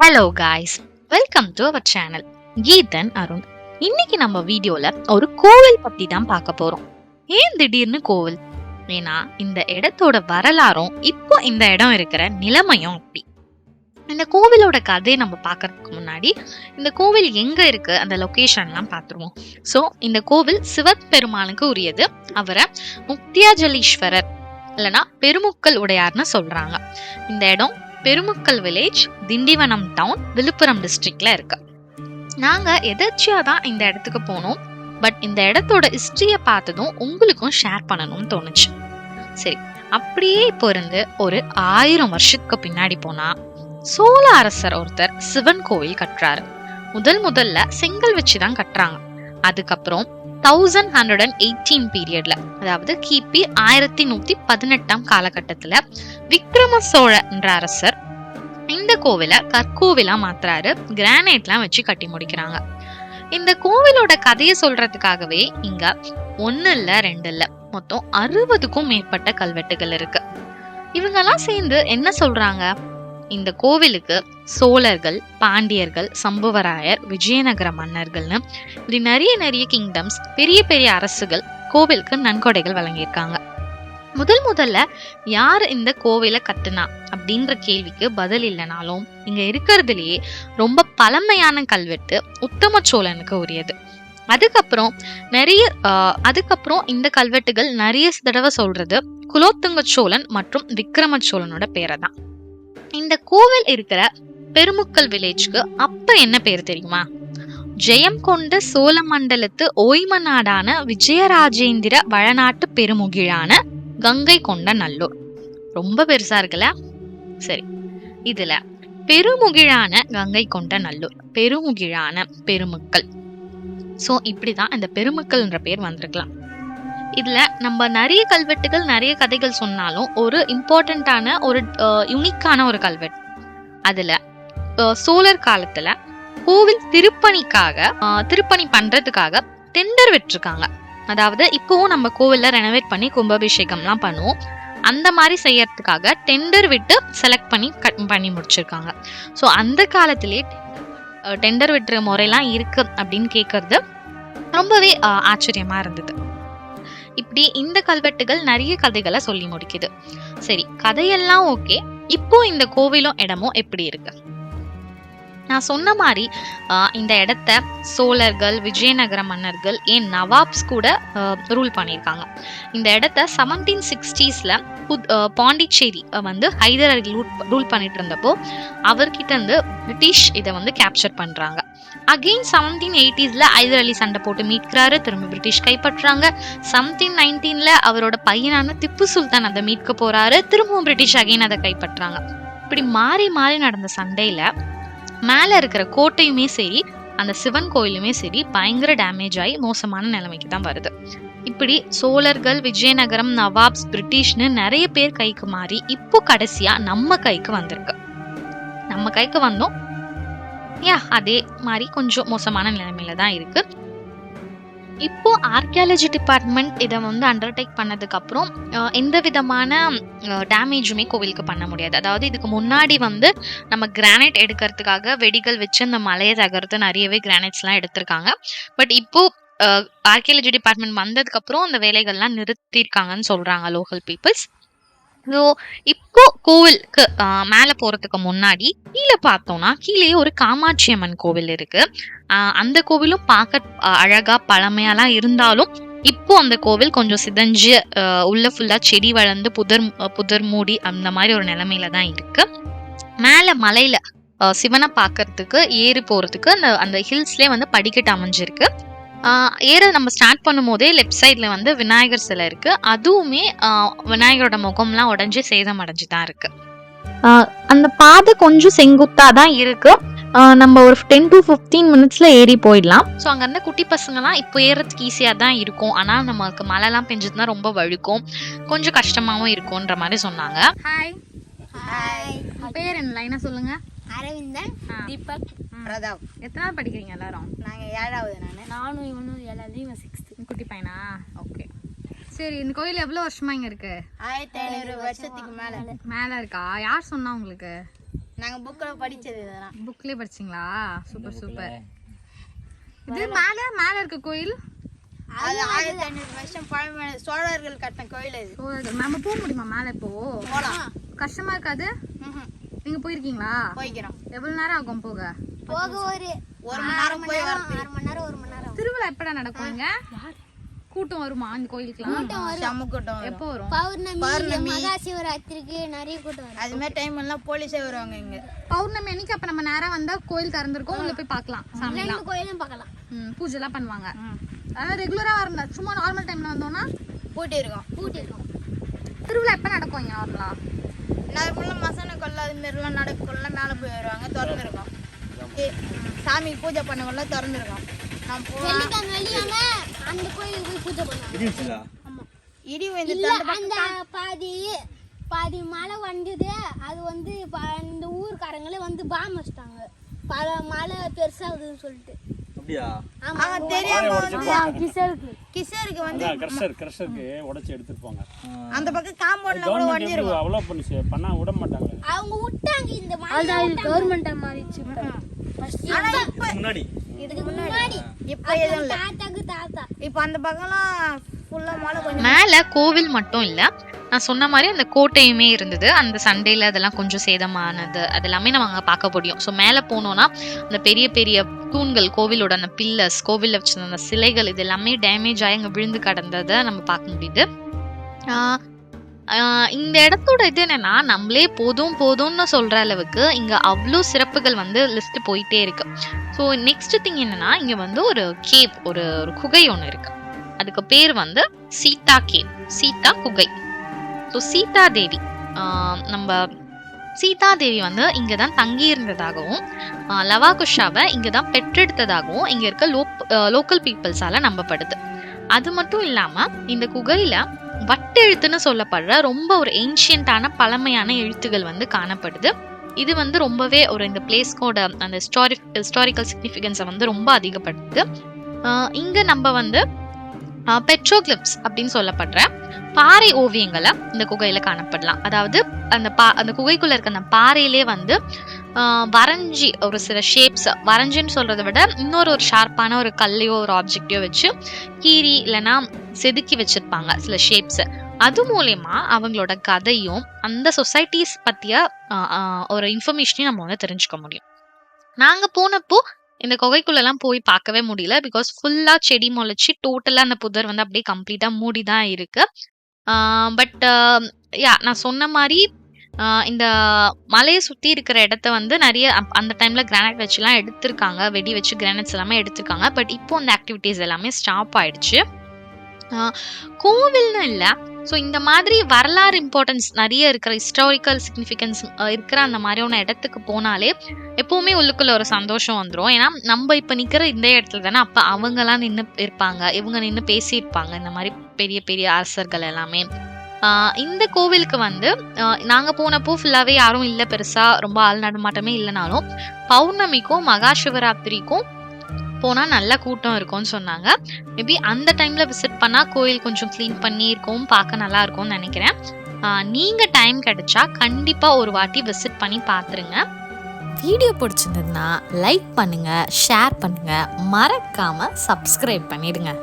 Hello guys, welcome to our channel Geethan Arun. இன்னைக்கு நம்ம வீடியோல ஒரு கோவில் பத்தி தான் பார்க்க போறோம். ஏன் திடீர்னு கோவில்? ஏன்னா இந்த இடத்தோட வரலாறும் இப்போ இந்த இடம் இருக்கிற நிலைமையும் அப்படி. இந்த கோவிலோட கதையை நம்ம பார்க்கறதுக்கு முன்னாடி இந்த கோவில் எங்க இருக்கு அந்த லொகேஷன்லாம் பார்த்துருவோம். ஸோ இந்த கோவில் சிவபெருமானுக்கு உரியது. அவரை முக்தியாஜலீஸ்வரர் இல்லைன்னா பெருமுக்கல் உடையார்னு சொல்றாங்க. இந்த இடம் பெருமுக்கல் வில்லேஜ், திண்டிவனம் டவுன், விழுப்புரம் டிஸ்ட்ரிக்ட்ல இருக்கு. நாங்க எதர்ச்சியா தான் இந்த இடத்துக்கு போனோம். பட் இந்த இடத்தோட ஹிஸ்டரிய பார்த்ததும் உங்களுக்கும் ஷேர் பண்ணணும்னு தோணுச்சு. சரி, அப்படியே இப்போ இருந்து ஒரு 1000 வருஷத்துக்கு பின்னாடி போனா சோழ அரசர் ஒருத்தர் சிவன் கோவில் கட்டுறாரு. முதல்ல செங்கல் வச்சுதான் கட்டுறாங்க. அதுக்கப்புறம் 1118 பீரியட்ல, அதாவது கிபி 1118 காலகட்டத்துல விக்ரம சோழ என்ற அரசர் இந்த கோவிலை கற்கோவிலா மாத்துறாரு. கிரானைட்லாம் வச்சு கட்டி முடிக்கிறாங்க. இந்த கோவிலோட கதையை சொல்றதுக்காகவே இங்க 1 இல்ல 2 இல்ல, மொத்தம் 60க்கும் மேற்பட்ட கல்வெட்டுகள் இருக்கு. இவங்கெல்லாம் சேர்ந்து என்ன சொல்றாங்க? இந்த கோவிலுக்கு சோழர்கள், பாண்டியர்கள், சம்புவராயர், விஜயநகர மன்னர்கள்னு இப்படி நிறைய கிங்டம்ஸ், பெரிய பெரிய அரசுகள் கோவிலுக்கு நன்கொடைகள் வழங்கியிருக்காங்க. முதல்ல யார் இந்த கோவிலை கட்டுனா அப்படின்ற கேள்விக்கு பதில் இல்லைனாலும் இங்க இருக்கிறதுலயே ரொம்ப பழமையான கல்வெட்டு உத்தம சோழனுக்கு உரியது. அதுக்கப்புறம் இந்த கல்வெட்டுகள் நிறைய தடவை சொல்றது குலோத்துங்க சோழன் மற்றும் விக்ரம சோழனோட பேரை தான். இந்த கோவில் இருக்கிற பெருமுக்கல் வில்லேஜ்க்கு அப்ப என்ன பேர் தெரியுமா? ஜெயம் கொண்ட சோழ மண்டலத்து ஓய்ம நாடான விஜயராஜேந்திர வளநாட்டு பெருமுகிழான கங்கை கொண்ட நல்லூர். ரொம்ப பெருசா இருக்குல்ல? சரி, இதுல பெருமுகிழான கங்கை கொண்ட நல்லூர், பெருமுகிழான பெருமுக்கல். சோ இப்படிதான் இந்த பெருமுக்கல்ன்ற பேர் வந்திருக்கலாம். இதுல நம்ம நிறைய கல்வெட்டுகள், நிறைய கதைகள் சொன்னாலும் ஒரு இம்பார்ட்டன்டான ஒரு யூனிக்கான ஒரு கல்வெட்டு. அதுல சோழர் காலத்துல கோவில் திருப்பணி பண்றதுக்காக டெண்டர் விட்டுருக்காங்க. அதாவது இப்பவும் நம்ம கோவில்ல ரெனோவேட் பண்ணி கும்பாபிஷேகம்லாம் பண்ணுவோம். அந்த மாதிரி செய்யறதுக்காக டெண்டர் விட்டு செலக்ட் பண்ணி முடிச்சிருக்காங்க. ஸோ அந்த காலத்திலேயே டெண்டர் விட்டுற முறையெல்லாம் இருக்கு அப்படின்னு கேட்கறது ரொம்பவே ஆச்சரியமா இருந்தது. இப்படி இந்த கல்வெட்டுகள் நிறைய கதைகளை சொல்லி முடிக்குது. சரி, கதையெல்லாம் ஓகே. இப்போ இந்த கோவிலும் இடமும் எப்படி இருக்கு? நான் சொன்ன மாதிரி இந்த இடத்த சோழர்கள், விஜயநகர மன்னர்கள், ஏன் நவாப்ஸ் கூட ரூல் பண்ணியிருக்காங்க. இந்த இடத்த 1760s பாண்டிச்சேரி ஹைதர் அலி ரூல் பண்ணிட்டு இருந்தப்போ அவர்கிட்ட இருந்து பிரிட்டிஷ் இதை கேப்சர் பண்றாங்க. அகெயின் 1780s ஹைதர் அலி சண்டை போட்டு மீட்கிறாரு, திரும்ப பிரிட்டிஷ் கைப்பற்றுறாங்க. 1719 அவரோட பையனான திப்பு சுல்தான் அதை மீட்க போறாரு, திரும்பவும் பிரிட்டிஷ் அகெயின் அதை கைப்பற்றாங்க. இப்படி மாறி நடந்த சண்டையில மேல இருக்கிற கோட்டையுமே சரி, அந்த சிவன் கோயிலுமே சரி பயங்கர டேமேஜ் ஆகி மோசமான நிலைமைக்கு தான் வருது. இப்படி சோழர்கள், விஜயநகரம், நவாப்ஸ், பிரிட்டிஷ்னு நிறைய பேர் கைக்கு மாறி இப்போ கடைசியா நம்ம கைக்கு வந்திருக்கு. நம்ம கைக்கு வந்தோம், அதே மாதிரி கொஞ்சம் மோசமான நிலைமையில தான் இருக்கு. இப்போ ஆர்கியாலஜி டிபார்ட்மெண்ட் இதை அண்டர்டேக் பண்ணதுக்கு அப்புறம் எந்த விதமான டேமேஜுமே கோவிலுக்கு பண்ண முடியாது. அதாவது இதுக்கு முன்னாடி நம்ம கிரானைட் எடுக்கிறதுக்காக வெடிகள் வச்சு அந்த மலையை தகர்த்து நிறையவே கிரானைட்ஸ்லாம் எடுத்திருக்காங்க. பட் இப்போ ஆர்கியாலஜி டிபார்ட்மெண்ட் வந்ததுக்கு அப்புறம் அந்த வேலைகள்லாம் நிறுத்திருக்காங்கன்னு சொல்றாங்க லோக்கல் பீப்புள்ஸ். ஸோ இப்போ கோவிலுக்கு மேலே போறதுக்கு முன்னாடி கீழே பார்த்தோம்னா கீழேயே ஒரு காமாட்சி அம்மன் கோவில் இருக்கு. அந்த கோவிலும் பார்க்க அழகா பழமையாலாம் இருந்தாலும் இப்போ அந்த கோவில் கொஞ்சம் சிதைஞ்சு உள்ள ஃபுல்லா செடி வளர்ந்து புதர் மூடி அந்த மாதிரி ஒரு நிலைமையில தான் இருக்கு. மேல மலையில சிவனை பார்க்கறதுக்கு ஏறி போறதுக்கு அந்த ஹில்ஸ்லயே படிக்கட்டு அமைஞ்சிருக்கு. ஏற நம்ம ஸ்டார்ட் பண்ணும் போதே லெஃப்ட் சைட்ல விநாயகர் சிலை இருக்கு. அதுவுமே விநாயகரோட முகம்லாம் உடஞ்சி சேதம் அடைஞ்சு தான் இருக்கு. அந்த பாதை கொஞ்சம் செங்குத்தா தான் இருக்கு. நம்ம ஒரு 10 to 15 மினிட்ஸ்ல ஏறி போயிடலாம். ஸோ அங்க இருந்த குட்டி பசங்கலாம் இப்போ ஏறதுக்கு ஈஸியா தான் இருக்கும். ஆனா நமக்கு மழைலாம் பெஞ்சதுன்னா ரொம்ப வழுக்கும், கொஞ்சம் கஷ்டமாவும் இருக்கும்ன்ற மாதிரி சொன்னாங்க. ஹாய், பேர் என்ன லைனா சொல்லுங்க? அரவிந்தன், தீபக், பிரதாப். எத்தனாவது படிக்கிறீங்க எல்லாரும்? நாங்கள் 7வது. நானும் இவனும் 7வது, இவன் 6th. குட்டி பையனா? ஓகே. சரி, இந்த கோயில் எவ்வளவு வருஷமா இங்க இருக்கு? 1500 வருஷத்துக்கு மேல இருக்கா? யார் சொன்னா உங்களுக்கு? நாங்க புக்கில் படிச்சது இதெல்லாம். புக்லயே படிச்சீங்களா? Super super. இது மேல இருக்க கோயில் அது 1500 வருஷம் பழமையான சோழர்கள் கட்டின கோயில் அது. நம்ம போக முடியுமா மேல இப்போ? போலாம். கஷ்டமா இருக்காது? நீங்க போயிருக்கீங்களா? போய்க்கிறோம். எவ்வளவு நேரம் ஆகும் போக? ஒரு மணி நேரம் போய் வரது. 1 மணி நேரம் 1 மணி நேரம். திருவிழா எப்படா நடக்கும் இங்க? கூட்டம் வருமா இந்த கோயிலுக்குலாம்? செம்ம கூட்டம் வரும். எப்போ வரும்? பௌர்ணமி மகா சிவராத்திரிக்கு நிறைய கூட்டம் வரும். அது மாதிரி டைம் எல்லாம் போலீஸே வருவாங்க இங்க. பௌர்ணமி அன்னைக்கு அப்ப நம்ம நேரா வந்தா கோயில் திறந்திருக்கும், உள்ள போய் பார்க்கலாம் சாமிலாம். ரெண்டு கோயிலும் பார்க்கலாம். பூஜை எல்லாம் பண்ணுவாங்க. அதாவது ரெகுலரா வரல, சும்மா நார்மல் டைம்ல வந்தோம்னா பூட்டி இருக்கும். திருவிழா எப்ப நடக்கும் இங்க நார்மலா? நார்மலா மசான கொள்ள அது மாதிரிலாம் நடக்குள்ள மேலே போய் வருவாங்க. திறந்துருக்கோம். சாமி பூஜை பண்ணவங்கள திறந்துருக்கோம். நான் வெள்ளிக்கிழமை அந்த கோயிலுக்கு போய் பூஜை பண்ணுவாங்க. இடி வந்து அந்த பாதி மழை வந்தது. அது வந்து இந்த ஊர்க்காரங்களே வந்து பாம் வச்சிட்டாங்க. பல மழை பெருசாகுதுன்னு சொல்லிட்டு. அப்படியா? ஆமா தெரியாம கிஷருக்கு வந்து கிரஷருக்கு உடைச்சு எடுத்துட்டு போங்க. அந்த பக்கம் காம்பவுண்ட்ல கூட வண்டிரும். அவ்வளவு பண்ண விட மாட்டாங்க. அவங்க விட்டாங்க இந்த மழை. கவர்மெண்ட் மாறிச்சு. ஆனா இப்ப முன்னாடி இதுக்கு முன்னாடி இப்ப எதுவும் இல்ல. தாத்தா இப்ப அந்த பக்கம்லாம் ஃபுல்லா மழை கொஞ்சம். மேல கோவில் மட்டும் இல்ல, நான் சொன்ன மாதிரி அந்த கோட்டையுமே இருந்தது. அந்த சண்டையில அதெல்லாம் கொஞ்சம் சேதமானது அதெல்லாமே நம்ம அங்க பார்க்க முடியும். ஸோ மேல போனோம்னா அந்த பெரிய பெரிய தூண்கள், கோவிலோட அந்த பில்லர்ஸ், கோவில்ல வச்சிருந்த அந்த சிலைகள், இது எல்லாமே டேமேஜ் ஆகி அங்க விழுந்து கடந்ததை நம்ம பார்க்க முடியுது. இந்த இடத்தோட இது என்னன்னா, நம்மளே போதும்னு சொல்ற அளவுக்கு இங்க அவ்வளோ சிறப்புகள் வந்து லிஸ்ட் போயிட்டே இருக்கு. ஸோ நெக்ஸ்ட் திங் என்னன்னா, இங்க வந்து ஒரு கேவ், ஒரு குகை ஒன்று இருக்கு. அதுக்கு பேர் வந்து சீதா கேவ், சீதா குகை. ஸோ சீதா தேவி, நம்ம சீதா தேவி வந்து இங்க தான் தங்கி இருந்ததாகவும் லவாகுஷாவை இங்க தான் பெற்றெடுத்ததாகவும் இங்க இருக்க லோக்கல் பீப்புள்ஸால நம்பப்படுது. அது மட்டும் இல்லாம இந்த குகையில வட்டெழுத்துன்னு சொல்லப்படுற ரொம்ப ஒரு ஏன்ஷியன்டான பழமையான எழுத்துகள் வந்து காணப்படுது. இது வந்து ரொம்பவே ஒரு இந்த பிளேஸ்கோட அந்த ஹிஸ்டாரிக்கல் சிக்னிஃபிகன்ஸை வந்து ரொம்ப அதிகப்படுத்துது. இங்க நம்ம வந்து பெட்ரோகிளிப்ஸ் அப்படின்னு சொல்லப்படுற பாறை ஓவியங்களை இந்த குகையில காணப்படலாம். அதாவது அந்த குகைக்குள்ள இருக்க அந்த பாறையிலே வந்து வரைஞ்சி ஒரு சில ஷேப்ஸ் வரைஞ்சின்னு சொல்றதை விட இன்னொரு ஷார்ப்பான ஒரு கல்லையோ ஒரு ஆப்ஜெக்டையோ வச்சு கீறி இல்லைன்னா செதுக்கி வச்சிருப்பாங்க சில ஷேப்ஸ். அது மூலயமா அவங்களோட கதையும் அந்த சொசைட்டிஸ் பத்திய ஒரு இன்ஃபர்மேஷனையும் நம்ம வந்து தெரிஞ்சுக்க முடியும். நாங்க போனப்போ இந்த குகைக்குள்ளெல்லாம் போய் பார்க்கவே முடியல. பிகாஸ் ஃபுல்லா செடி முளைச்சி டோட்டலா அந்த புதர் வந்து அப்படியே கம்ப்ளீட்டா மூடிதான் இருக்கு. பட் நான் சொன்ன மாதிரி இந்த மலையை சுத்தி இருக்கிற இடத்த வந்து நிறைய அந்த டைம்ல கிரானைட் வச்சுலாம் எடுத்திருக்காங்க, வெடி வச்சு கிரானைட்ஸ் எல்லாமே எடுத்திருக்காங்க. பட் இப்போ அந்த ஆக்டிவிட்டிஸ் எல்லாமே ஸ்டாப் ஆயிடுச்சு. கோவில்னு இல்லை, ஸோ இந்த மாதிரி வரலாறு இம்பார்ட்டன்ஸ் நிறைய இருக்கிற ஹிஸ்டாரிக்கல் சிக்னிஃபிகன்ஸ் இருக்கிற அந்த மாதிரியான இடத்துக்கு போனாலே எப்பவுமே உள்ளுக்குள்ள ஒரு சந்தோஷம் வந்துடும். ஏன்னா நம்ம இப்போ நிற்கிற இந்த இடத்துல தானே அப்போ அவங்கெல்லாம் நின்று இருப்பாங்க, இவங்க நின்று பேசியிருப்பாங்க, இந்த மாதிரி பெரிய பெரிய அரசர்கள் எல்லாமே. இந்த கோவிலுக்கு வந்து நாங்கள் போனப்போ ஃபுல்லாகவே யாரும் இல்லை, பெருசாக ரொம்ப ஆள் நடமாட்டமே இல்லைனாலும் பௌர்ணமிக்கும் மகா சிவராத்திரிக்கும் போனால் நல்ல கூட்டம் இருக்கும்னு சொன்னாங்க. மேபி அந்த டைமில் விசிட் பண்ணால் கோயில் கொஞ்சம் க்ளீன் பண்ணி இருக்கும், பார்க்க நல்லா இருக்கும்னு நினைக்கிறேன். நீங்கள் டைம் கிடைச்சா கண்டிப்பாக ஒரு வாட்டி விசிட் பண்ணி பார்த்துருங்க. வீடியோ பிடிச்சிருந்ததுன்னா லைக் பண்ணுங்கள், ஷேர் பண்ணுங்கள், மறக்காமல் சப்ஸ்கிரைப் பண்ணிடுங்க.